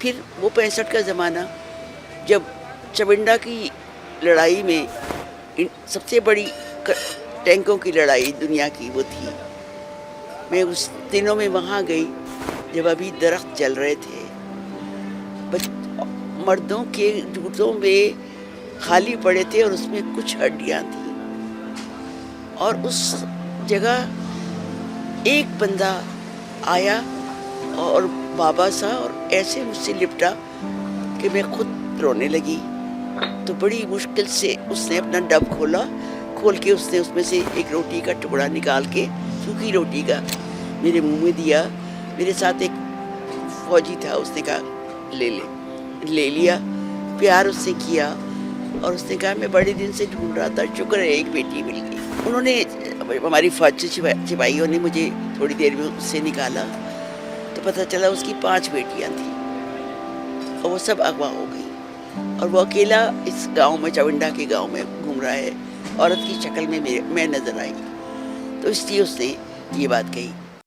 پھر وہ 65 کا زمانہ جب چونڈا کی لڑائی میں سب سے بڑی ٹینکوں کی لڑائی دنیا کی وہ تھی. میں اس دنوں میں وہاں گئی جب ابھی درخت جل رہے تھے. مردوں کے جوتوں میں خالی پڑے تھے اور اس میں کچھ ہڈیاں تھیں. اور اس جگہ ایک بندہ آیا اور بابا سا اور ایسے مجھ سے لپٹا کہ میں خود رونے لگی. تو بڑی مشکل سے اس نے اپنا ڈب کھول کے اس نے اس میں سے ایک روٹی کا ٹکڑا نکال کے سوکھی روٹی کا میرے منہ میں دیا. میرے ساتھ ایک فوجی تھا, اس نے کہا لے لیا. پیار اس نے کیا اور اس نے کہا میں بڑے دن سے ڈھونڈ رہا تھا, شکر ہے ایک بیٹی مل گئی. انہوں نے ہماری فوج سپاہیوں نے مجھے تھوڑی دیر میں اس سے نکالا تو پتہ چلا اس کی 5 بیٹیاں تھیں اور وہ سب اغوا ہو گئی. اور وہ اکیلا اس گاؤں میں, چونڈا کے گاؤں میں گھوم رہا ہے. عورت کی شکل میں میں نظر آئی. تو اس لیے اس نے یہ بات کہی.